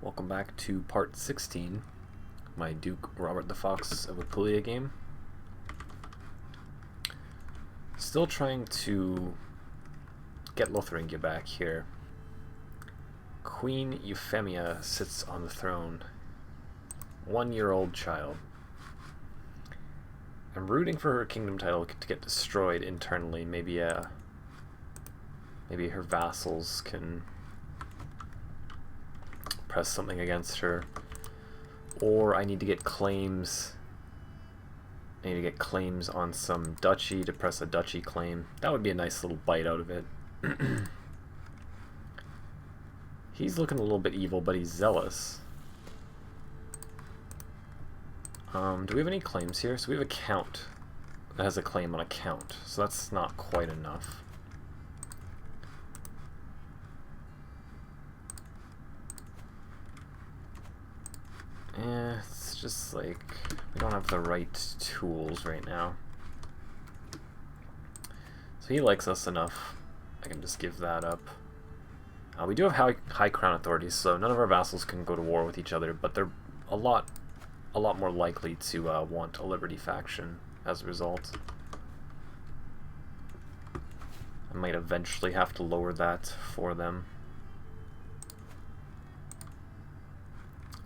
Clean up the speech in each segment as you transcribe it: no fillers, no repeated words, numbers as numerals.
Welcome back to part 16, my Duke Robert the Fox of Apulia game. Still trying to get Lotharingia back here. Queen Euphemia sits on the throne. 1-year-old child. I'm rooting for her kingdom title to get destroyed internally. Maybe her vassals can press something against her, or I need to get claims. I need to get claims on some duchy to press a duchy claim. That would be a nice little bite out of it. He's looking a little bit evil, but he's zealous. Do we have any claims here? So we have a count that has a claim on a count, so that's not quite enough. It's just like we don't have the right tools right now. So he likes us enough. I can just give that up. We do have high crown authorities, so none of our vassals can go to war with each other, but they're a lot more likely to want a liberty faction as a result. I might eventually have to lower that for them.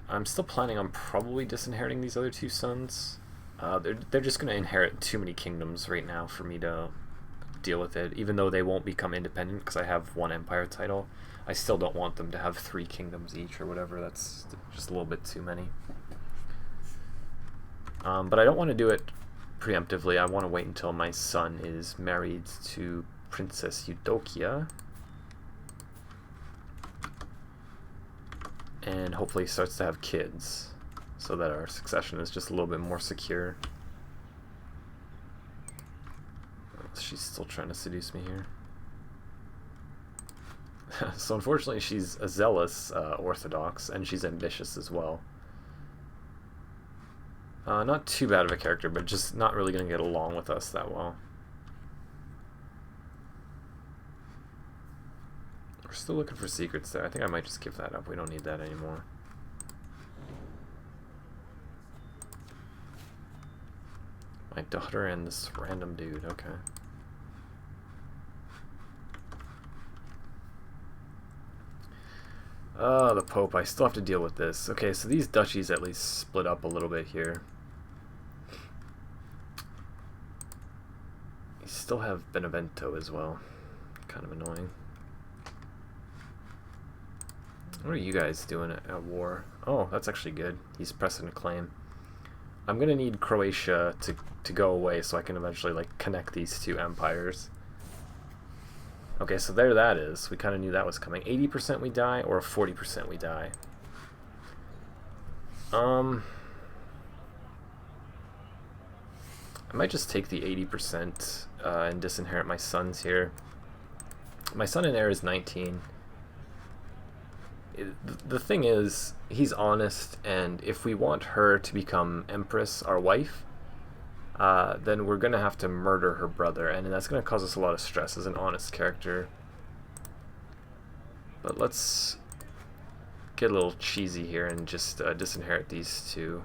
I'm still planning on probably disinheriting these other two sons. They're just going to inherit too many kingdoms right now for me to deal with it. Even though they won't become independent because I have one empire title, I still don't want them to have 3 kingdoms each or whatever. That's just a little bit too many. But I don't want to do it preemptively. I want to wait until my son is married to Princess Eudokia, and hopefully starts to have kids, so that our succession is just a little bit more secure. She's still trying to seduce me here. So unfortunately she's a zealous Orthodox, and she's ambitious as well. Not too bad of a character, but just not really going to get along with us that well. We're still looking for secrets there. I think I might just give that up. We don't need that anymore. My daughter and this random dude. Okay. Oh, the Pope. I still have to deal with this. Okay, so these duchies at least split up a little bit here. You still have Benevento as well. Kind of annoying. What are you guys doing at war? Oh, that's actually good. He's pressing a claim. I'm gonna need Croatia to go away so I can eventually like connect these two empires. Okay, so there that is. We kind of knew that was coming. 80% we die, or 40% we die. I might just take the 80% and disinherit my sons here. My son and heir is 19. The thing is, he's honest, and if we want her to become Empress, our wife, then we're going to have to murder her brother, and that's going to cause us a lot of stress as an honest character. But let's get a little cheesy here and just disinherit these two.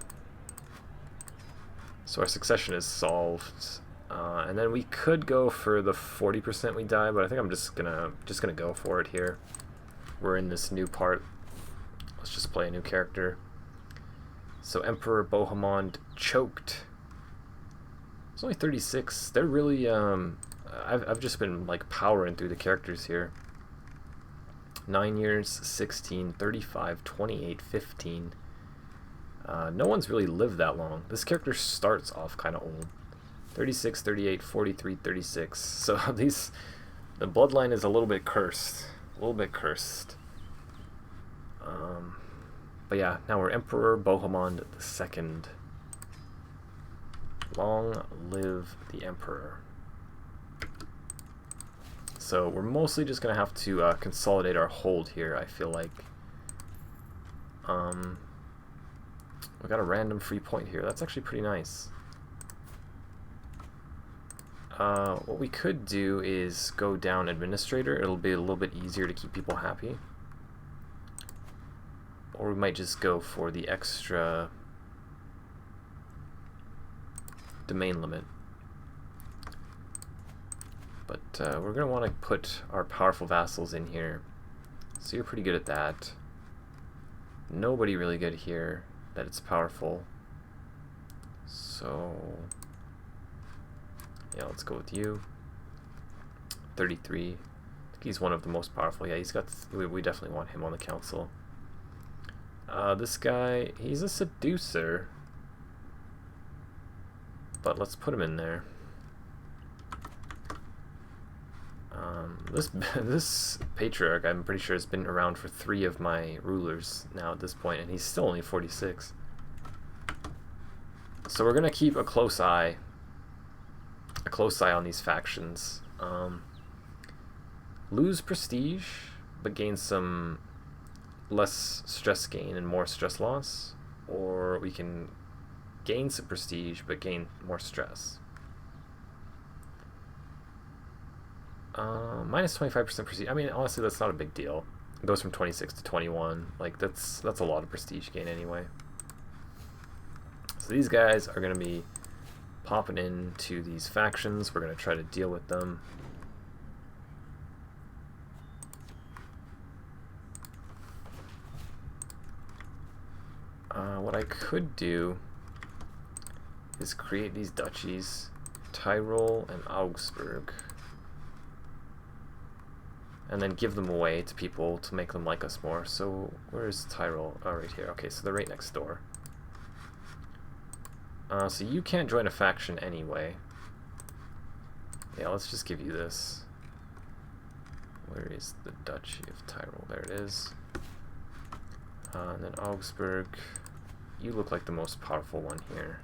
So our succession is solved. And then we could go for the 40% we die, but I think I'm just gonna go for it here. We're in this new part. Let's just play a new character. So Emperor Bohemond choked. It's only 36. They're really I've just been like powering through the characters here. 9 years, 16, 35, 28, 15. No one's really lived that long. This character starts off kind of old. 36, 38, 43, 36. So the bloodline is a little bit cursed. A little bit cursed. But yeah, now we're Emperor Bohemond II. Long live the Emperor. So we're mostly just going to have to consolidate our hold here, I feel like. We got a random free point here. That's actually pretty nice. What we could do is go down Administrator. It'll be a little bit easier to keep people happy. Or we might just go for the extra domain limit. But we're going to want to put our powerful vassals in here. So you're pretty good at that. Nobody really good here that it's powerful. So yeah, let's go with you. 33. I think he's one of the most powerful. Yeah, he's got. We definitely want him on the council. This guy, he's a seducer. But let's put him in there. This patriarch, I'm pretty sure, has been around for 3 of my rulers now at this point, and he's still only 46. So we're gonna keep a close eye on these factions. Lose prestige, but gain some less stress gain and more stress loss, or we can gain some prestige but gain more stress. Minus 25% prestige. I mean, honestly, that's not a big deal. It goes from 26 to 21. Like, that's a lot of prestige gain anyway. So these guys are going to be popping into these factions. We're going to try to deal with them. What I could do is create these duchies, Tyrol and Augsburg, and then give them away to people to make them like us more. So where's Tyrol? Oh, right here. Okay, so they're right next door. So you can't join a faction anyway. Yeah, let's just give you this. Where is the Duchy of Tyrol? There it is. And then Augsburg. You look like the most powerful one here.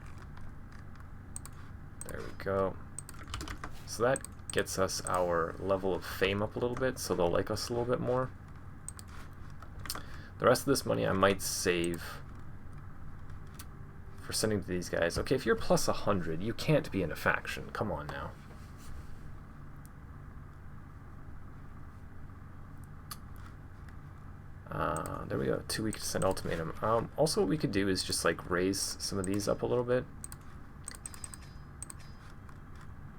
There we go. So that gets us our level of fame up a little bit, so they'll like us a little bit more. The rest of this money I might save for sending to these guys. Okay, if you're plus 100, you can't be in a faction. Come on now. There we go. 2 weeks to send ultimatum. Also, what we could do is just like raise some of these up a little bit.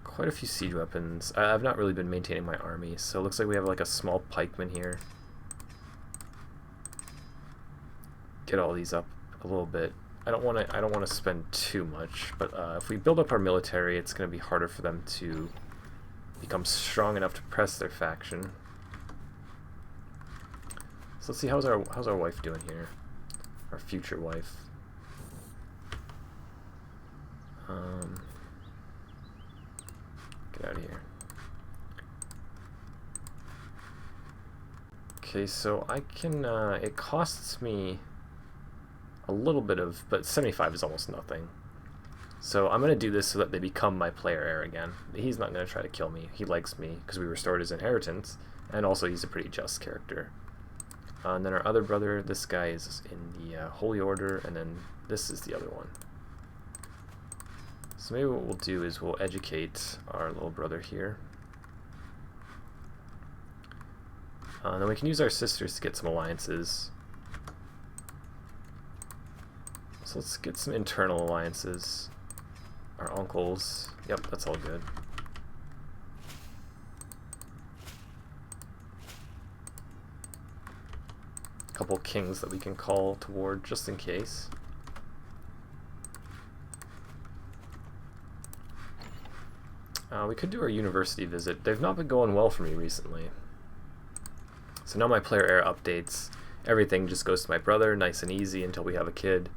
Quite a few siege weapons. I've not really been maintaining my army, so it looks like we have like a small pikeman here. Get all these up a little bit. I don't want to spend too much, but if we build up our military, it's going to be harder for them to become strong enough to press their faction. So let's see, how's our wife doing here? Our future wife. Get out of here. Okay, so I can, it costs me a little bit of, but 75 is almost nothing. So I'm going to do this so that they become my player heir again. He's not going to try to kill me. He likes me because we restored his inheritance, and also he's a pretty just character. And then our other brother, this guy is in the Holy Order, and then this is the other one. So maybe what we'll do is we'll educate our little brother here. And then we can use our sisters to get some alliances. So let's get some internal alliances. Our uncles. Yep, that's all good. Couple kings that we can call to war just in case. We could do our university visit. They've not been going well for me recently. So now my player heir updates. Everything just goes to my brother, nice and easy until we have a kid.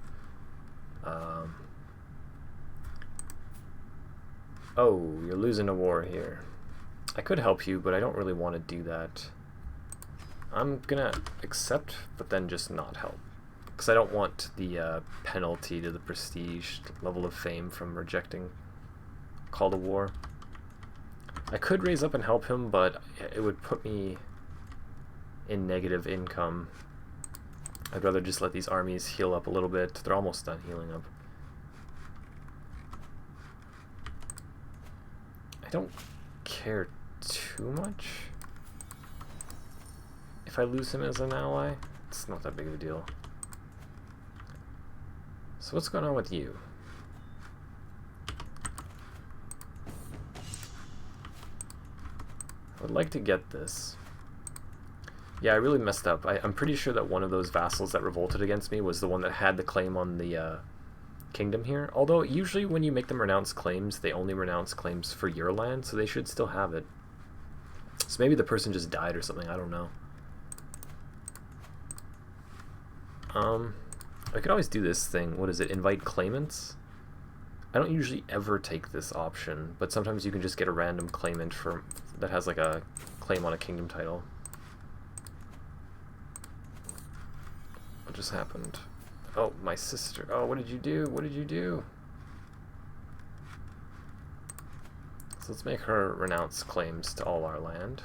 Oh, you're losing a war here. I could help you, but I don't really want to do that. I'm gonna accept, but then just not help. Because I don't want the penalty to the prestige level of fame from rejecting call to war. I could raise up and help him, but it would put me in negative income. I'd rather just let these armies heal up a little bit. They're almost done healing up. I don't care too much. If I lose him as an ally, it's not that big of a deal. So what's going on with you? I would like to get this. Yeah, I really messed up. I'm pretty sure that one of those vassals that revolted against me was the one that had the claim on the kingdom here. Although, usually when you make them renounce claims, they only renounce claims for your land, so they should still have it. So maybe the person just died or something, I don't know. I could always do this thing. What is it? Invite claimants? I don't usually ever take this option, but sometimes you can just get a random claimant that has like a claim on a kingdom title. What just happened? Oh, my sister. Oh, what did you do? What did you do? So let's make her renounce claims to all our land.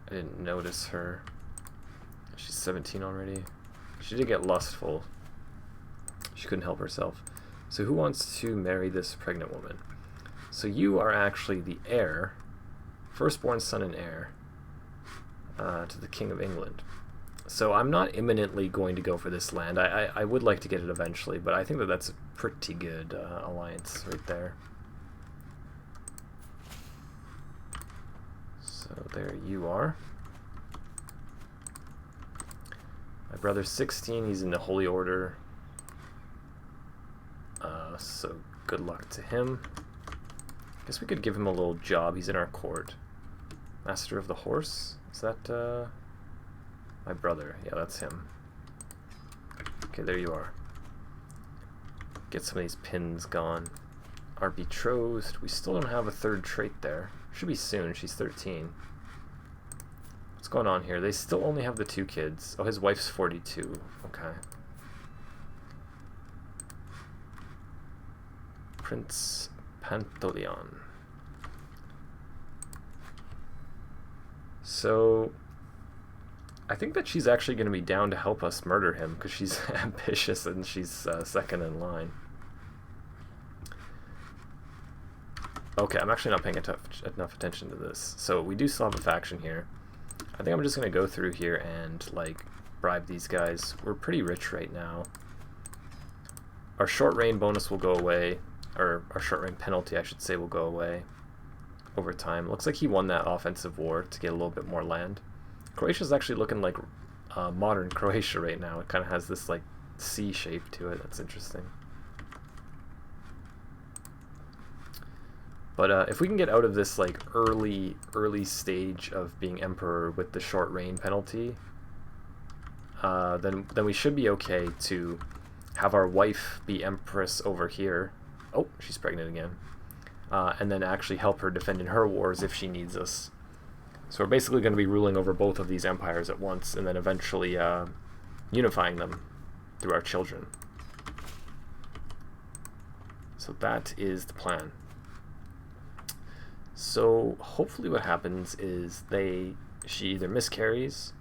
I didn't notice her. She's 17 already. She did get lustful. She couldn't help herself. So who wants to marry this pregnant woman? So you are actually the heir, firstborn son and heir, to the King of England. So I'm not imminently going to go for this land. I would like to get it eventually, but I think that that's a pretty good alliance right there. So there you are. My brother's 16, he's in the Holy Order. So good luck to him. Guess we could give him a little job. He's in our court. Master of the Horse? Is that my brother? Yeah, that's him. Okay, there you are. Get some of these pins gone. Our betrothed. We still don't have a third trait there. Should be soon. She's 13. What's going on here? They still only have the 2 kids. Oh, his wife's 42. Okay. Prince Pantolion. So I think that she's actually going to be down to help us murder him because she's ambitious and she's second in line. Okay, I'm actually not paying enough attention to this. So we do still have a faction here. I think I'm just going to go through here and like bribe these guys. We're pretty rich right now. Our short reign bonus will go away, or our short reign penalty I should say will go away over time. Looks like he won that offensive war to get a little bit more land. Croatia's actually looking like modern Croatia right now. It kind of has this like C shape to it. That's interesting. But if we can get out of this like early stage of being emperor with the short reign penalty, then we should be okay to have our wife be empress over here. Oh, she's pregnant again. And then actually help her defend in her wars if she needs us. So we're basically going to be ruling over both of these empires at once, and then eventually unifying them through our children. So that is the plan. So hopefully what happens is she either miscarries,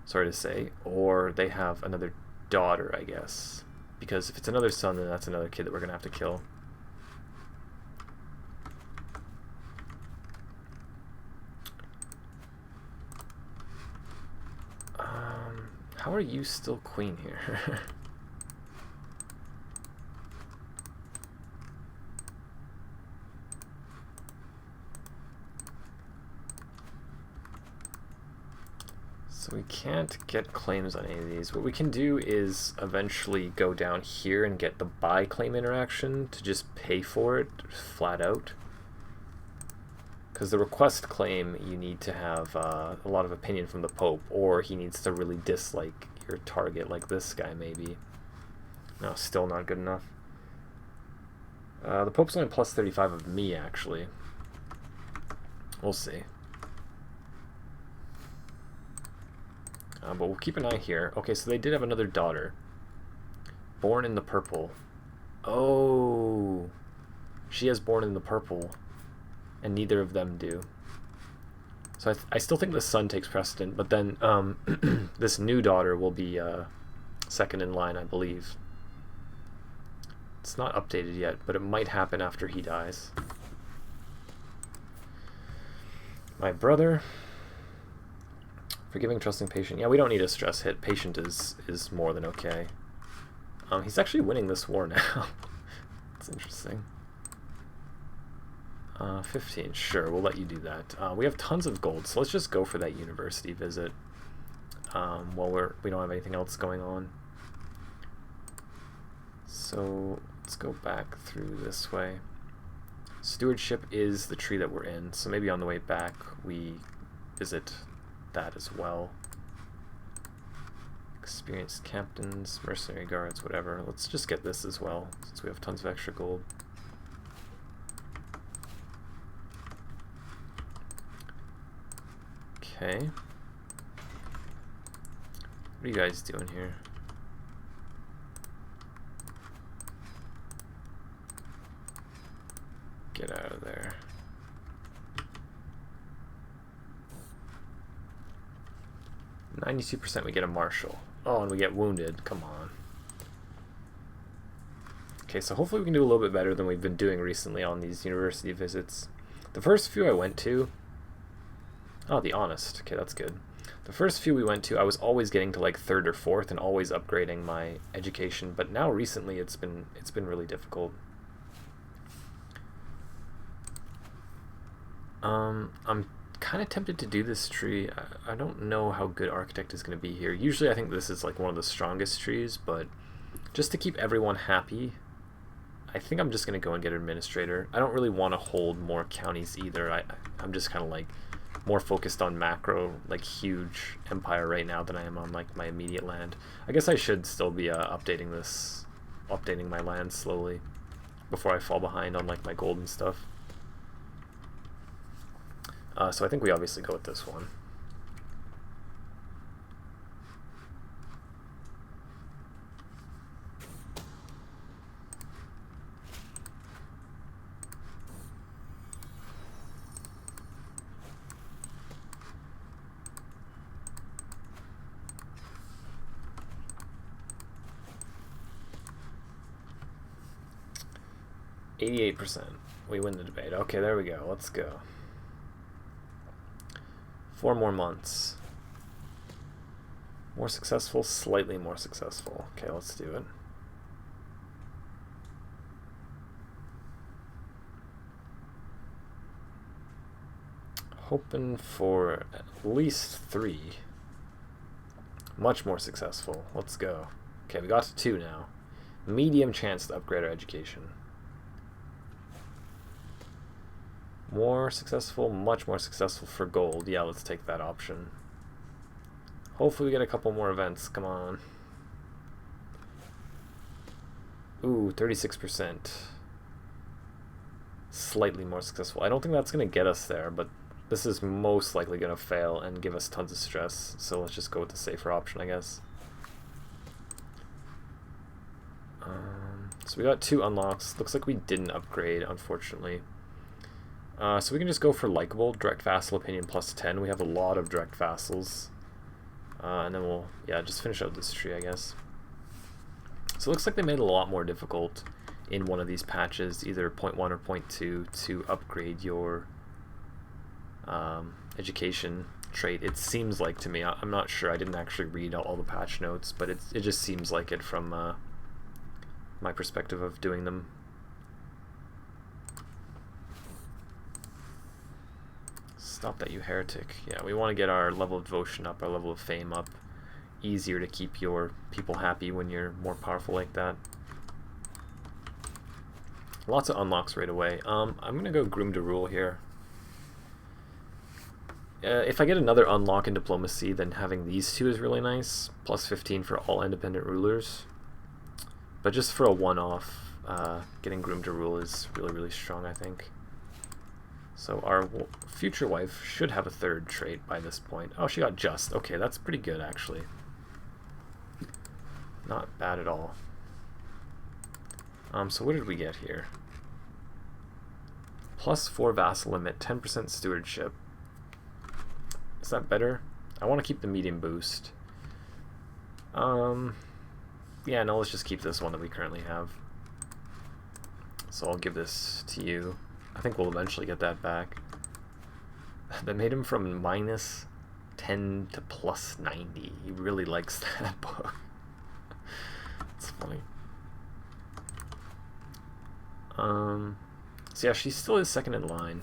sorry to say, or they have another daughter, I guess. Because if it's another son, then that's another kid that we're going to have to kill. How are you still queen here? So we can't get claims on any of these. What we can do is eventually go down here and get the buy claim interaction to just pay for it flat out. Because the request claim, you need to have a lot of opinion from the Pope, or he needs to really dislike your target, like this guy maybe. No, still not good enough. The Pope's only plus 35 of me, actually. We'll see. But we'll keep an eye here. Okay, so they did have another daughter. Born in the purple. Oh! She has born in the purple. And neither of them do. So I still think the son takes precedent, but then this new daughter will be second in line, I believe. It's not updated yet, but it might happen after he dies. My brother, Forgiving, trusting, patient. Yeah, we don't need a stress hit. Patient is more than okay. He's actually winning this war now. It's interesting. 15, sure, we'll let you do that. We have tons of gold, so let's just go for that university visit while we don't have anything else going on. So let's go back through this way. Stewardship is the tree that we're in, so maybe on the way back we visit that as well. Experienced captains, mercenary guards, whatever. Let's just get this as well, since we have tons of extra gold. Okay. What are you guys doing here? Get out of there. %92% we get a marshal. Oh, and we get wounded. Come on. Okay, so hopefully we can do a little bit better than we've been doing recently on these university visits. The first few I went to... Oh, the honest. Okay, that's good. The first few we went to, I was always getting to like 3rd or 4th and always upgrading my education, but now recently it's been really difficult. I'm kind of tempted to do this tree. I don't know how good Architect is going to be here. Usually I think this is like one of the strongest trees, but just to keep everyone happy, I think I'm just going to go and get Administrator. I don't really want to hold more counties either. I'm just kind of like more focused on macro, like huge empire right now than I am on like my immediate land. I guess I should still be updating my land slowly before I fall behind on like my gold and stuff. So I think we obviously go with this one. %. We win the debate. Okay, there we go. Let's go. 4 more months. More successful, slightly more successful. Okay, let's do it. Hoping for at least 3. Much more successful. Let's go. Okay, we got to 2 now. Medium chance to upgrade our education. More successful, much more successful for gold. Yeah, let's take that option. Hopefully we get a couple more events. Come on. Ooh, 36%. Slightly more successful. I don't think that's going to get us there, but this is most likely going to fail and give us tons of stress. So let's just go with the safer option, I guess. So we got 2 unlocks. Looks like we didn't upgrade, unfortunately. So we can just go for likable, direct vassal opinion plus 10. We have a lot of direct vassals. And then we'll, yeah, just finish out this tree, I guess. So it looks like they made it a lot more difficult in one of these patches, either 0.1 or 0.2, to upgrade your education trait. It seems like to me. I'm not sure. I didn't actually read all the patch notes, but it just seems like it from my perspective of doing them. Stop that, you heretic. Yeah, we want to get our level of devotion up, our level of fame up. Easier to keep your people happy when you're more powerful like that. Lots of unlocks right away. I'm going to go Groom to Rule here. If I get another unlock in Diplomacy, then having these 2 is really nice. Plus 15 for all independent rulers. But just for a one-off, getting Groom to Rule is really, really strong, I think. So our future wife should have a 3rd trait by this point. Oh, she got just. Okay, that's pretty good, actually. Not bad at all. So what did we get here? Plus 4 vassal limit, 10% stewardship. Is that better? I want to keep the medium boost. Yeah, no, let's just keep this one that we currently have. So I'll give this to you. I think we'll eventually get that back. That made him from minus 10 to plus 90. He really likes that book. It's funny. So yeah, she still is second in line.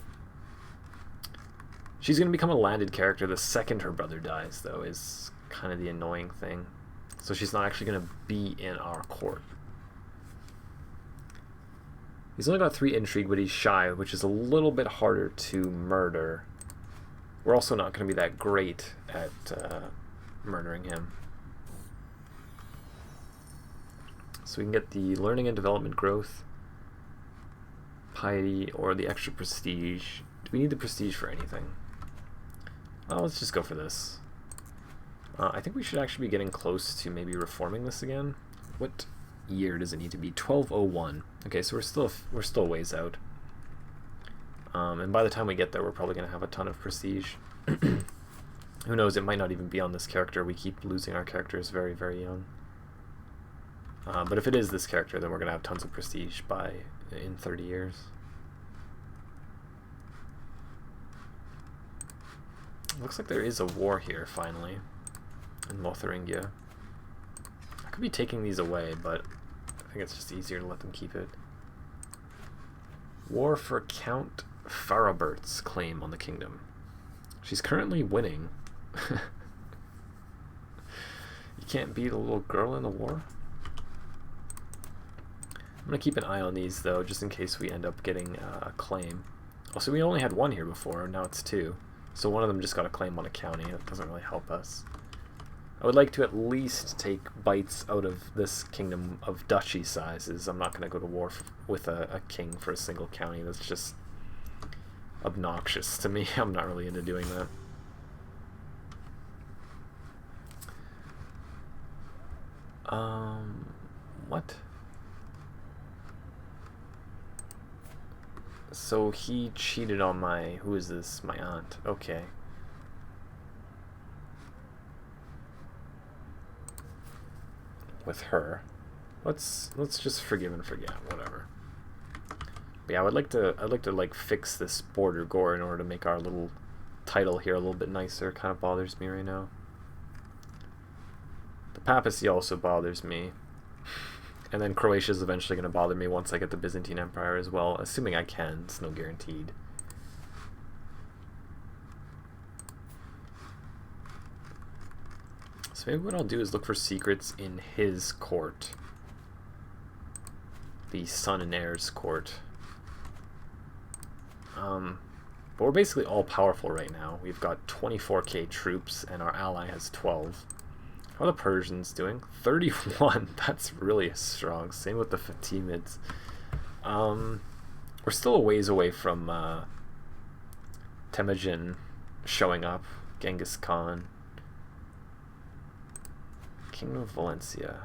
She's going to become a landed character the second her brother dies, though, is kind of the annoying thing. So she's not actually going to be in our court. He's only got 3 intrigue, but he's shy, which is a little bit harder to murder. We're also not going to be that great at murdering him. So we can get the learning and development growth, piety, or the extra prestige. Do we need the prestige for anything? Let's just go for this. I think we should actually be getting close to maybe reforming this again. What year does it need to be? 1201. Okay, so we're still ways out. And by the time we get there, we're probably going to have a ton of prestige. Who knows? It might not even be on this character. We keep losing our characters very, very young. But if it is this character, then we're going to have tons of prestige in 30 years. Looks like there is a war here, finally, in Lotharingia. I could be taking these away, but I think it's just easier to let them keep it. War for Count Farabert's claim on the kingdom. She's currently winning. You can't beat a little girl in the war? I'm going to keep an eye on these, though, just in case we end up getting a claim. Also, we only had 1 here before, now it's 2. So one of them just got a claim on a county. That doesn't really help us. I would like to at least take bites out of this kingdom of duchy sizes. I'm not going to go to war with a king for a single county. That's just obnoxious to me. I'm not really into doing that. What? So he cheated on my... Who is this? My aunt. Okay. With her. Let's just forgive and forget. Whatever. But yeah, I'd like to like fix this border gore in order to make our little title here a little bit nicer. It kind of bothers me right now. The papacy also bothers me. And then Croatia is eventually going to bother me once I get the Byzantine Empire as well, assuming I can. It's no guaranteed. So maybe what I'll do is look for secrets in his court. The son and heir's court. But we're basically all powerful right now. We've got 24k troops and our ally has 12. How are the Persians doing? 31. That's really strong. Same with the Fatimids. We're still a ways away from Temujin showing up. Genghis Khan. Kingdom of Valencia.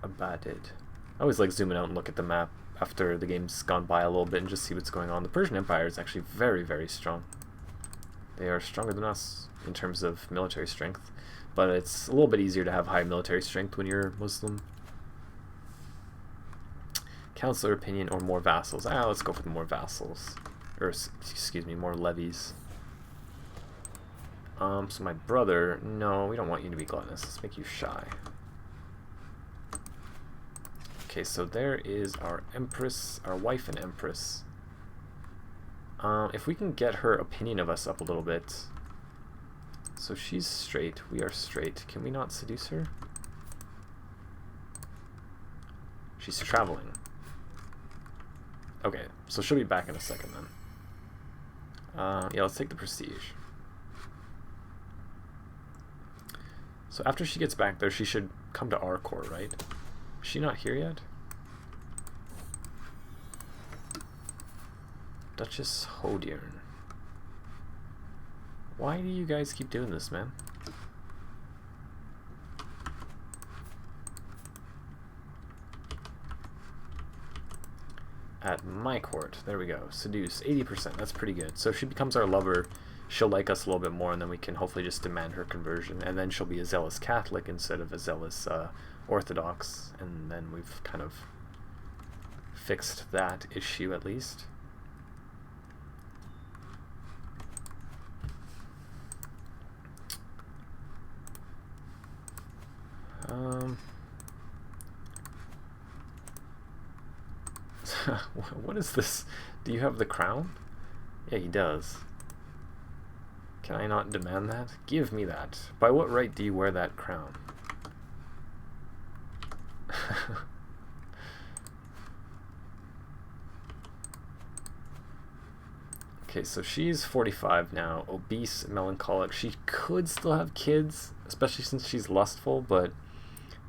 Abadid. I always like zooming out and look at the map after the game's gone by a little bit and just see what's going on. The Persian Empire is actually very, very strong. They are stronger than us in terms of military strength, but it's a little bit easier to have high military strength when you're Muslim. Counselor opinion or more vassals. Let's go for the more vassals. Or, excuse me, more levies. So my brother, no, we don't want you to be gluttonous. Let's make you shy. Okay, so there is our empress, our wife and empress. If we can get her opinion of us up a little bit. So she's straight, we are straight. Can we not seduce her? She's traveling. Okay, so she'll be back in a second then. Yeah, let's take the prestige. So after she gets back there, she should come to our court, right? Is she not here yet? Duchess Hodiern. Why do you guys keep doing this, man? At my court. There we go. Seduce. 80%. That's pretty good. So if she becomes our lover, she'll like us a little bit more, and then we can hopefully just demand her conversion. And then she'll be a zealous Catholic instead of a zealous Orthodox. And then we've kind of fixed that issue at least. What is this? Do you have the crown? Yeah, he does. Can I not demand that? Give me that. By what right do you wear that crown? Okay, so she's 45 now, obese, melancholic. She could still have kids, especially since she's lustful, but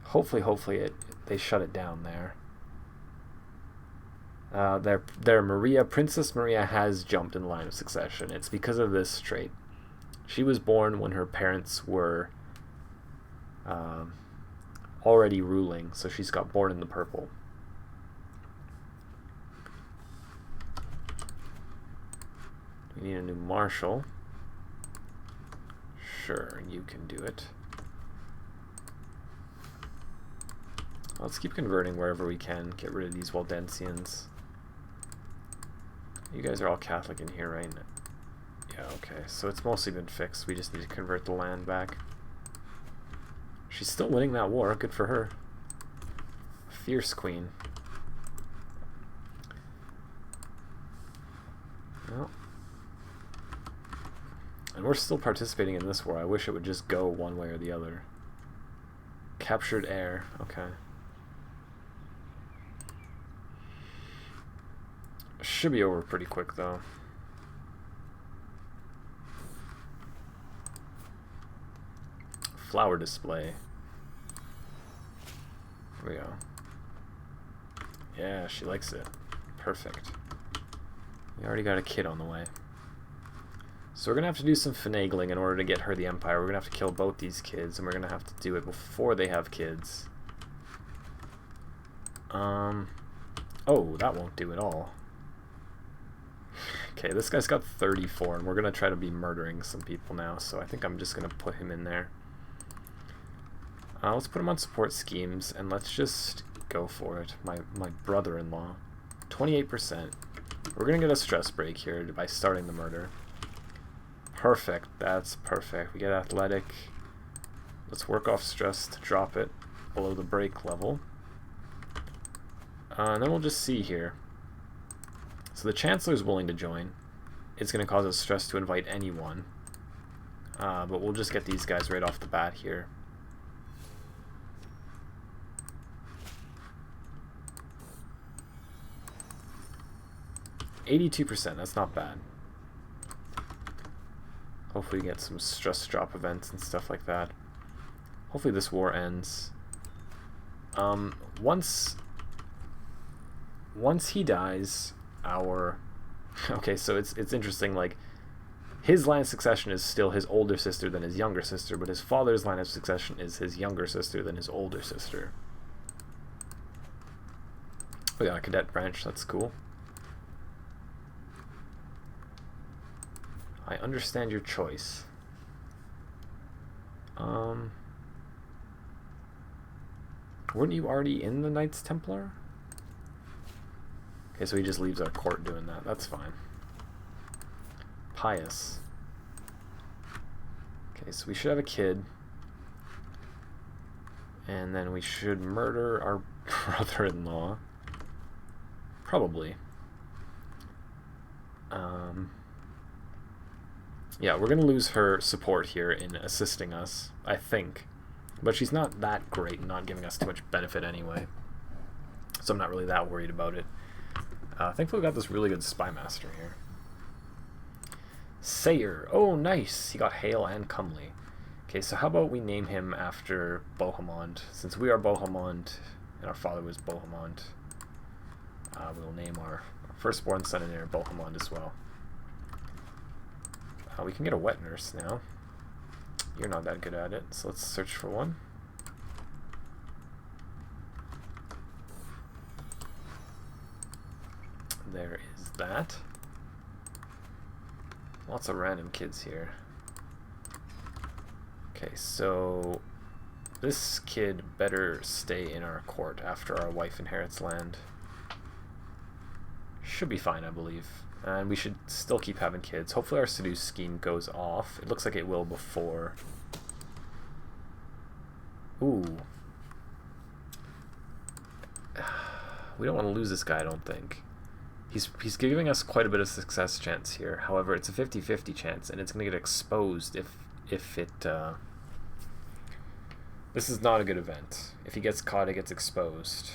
hopefully they shut it down there. Their Maria, Princess Maria has jumped in line of succession. It's because of this trait. She was born when her parents were already ruling, so she's got born in the purple. We need a new marshal. Sure, you can do it. Let's keep converting wherever we can. Get rid of these Waldensians. You guys are all Catholic in here, right? Yeah, okay. So it's mostly been fixed. We just need to convert the land back. She's still winning that war. Good for her. Fierce queen. Well. And we're still participating in this war. I wish it would just go one way or the other. Captured heir. Okay. Should be over pretty quick, though. Flower display. Here we go. Yeah, she likes it. Perfect. We already got a kid on the way. So we're going to have to do some finagling in order to get her the empire. We're going to have to kill both these kids, and we're going to have to do it before they have kids. Oh, that won't do at all. Okay, this guy's got 34, and we're going to try to be murdering some people now, so I think I'm just going to put him in there. Let's put him on support schemes, and let's just go for it. My brother-in-law. 28%. We're going to get a stress break here by starting the murder. Perfect. That's perfect. We get athletic. Let's work off stress to drop it below the break level. And then we'll just see here. So the Chancellor is willing to join. It's going to cause us stress to invite anyone. But we'll just get these guys right off the bat here. %. That's not bad. Hopefully we get some stress drop events and stuff like that. Hopefully this war ends. Once he dies, okay, so it's interesting, like, his line of succession is still his older sister than his younger sister, but his father's line of succession is his younger sister than his older sister. We got a cadet branch, that's cool. I understand your choice. Weren't you already in the Knights Templar? Okay, so he just leaves our court doing that. That's fine. Pious. Okay, so we should have a kid. And then we should murder our brother-in-law. Probably. Yeah, we're going to lose her support here in assisting us, I think. But she's not that great, not giving us too much benefit anyway. So I'm not really that worried about it. Thankfully we got this really good spy master here. Sayer. Oh, nice. He got hale and comely. Okay, so how about we name him after Bohemond? Since we are Bohemond, and our father was Bohemond, we'll name our firstborn son and heir Bohemond as well. We can get a wet nurse now. You're not that good at it, so let's search for one. There is that. Lots of random kids here. Okay, so this kid better stay in our court after our wife inherits land. Should be fine, I believe. And we should still keep having kids. Hopefully our seduce scheme goes off. It looks like it will before. Ooh. We don't want to lose this guy, I don't think. He's giving us quite a bit of success chance here. However, it's a 50-50 chance, and it's going to get exposed if it... This is not a good event. If he gets caught, it gets exposed.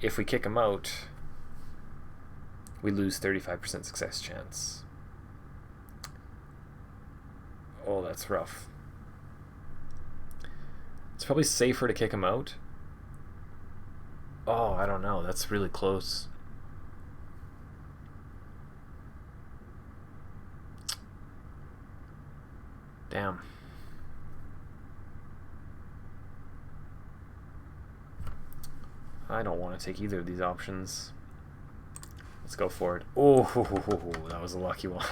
If we kick him out, we lose 35% success chance. Oh, that's rough. It's probably safer to kick him out. Oh, I don't know. That's really close. Damn. I don't want to take either of these options. Let's go for it. Oh, that was a lucky one.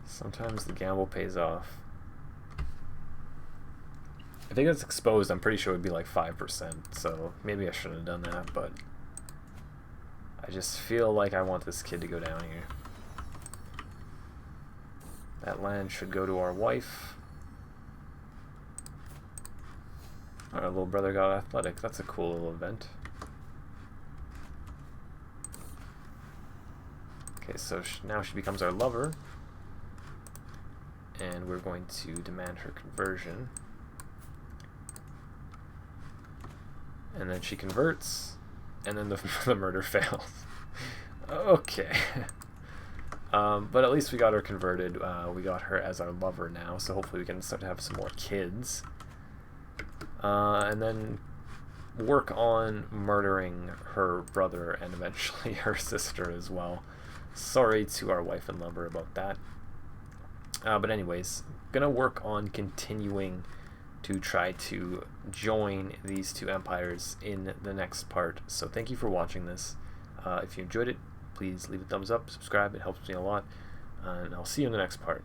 Sometimes the gamble pays off. If it gets exposed, I'm pretty sure it would be like 5%, so maybe I shouldn't have done that, but I just feel like I want this kid to go down here. That land should go to our wife. Our little brother got athletic. That's a cool little event. Okay, so now she becomes our lover. And we're going to demand her conversion. And then she converts. And then the murder fails. Okay. But at least we got her converted. We got her as our lover now, so hopefully we can start to have some more kids. And then work on murdering her brother and eventually her sister as well. Sorry to our wife and lover about that. But anyways, gonna work on continuing to try to join these two empires in the next part. So thank you for watching this. If you enjoyed it, please leave a thumbs up, subscribe, it helps me a lot, and I'll see you in the next part.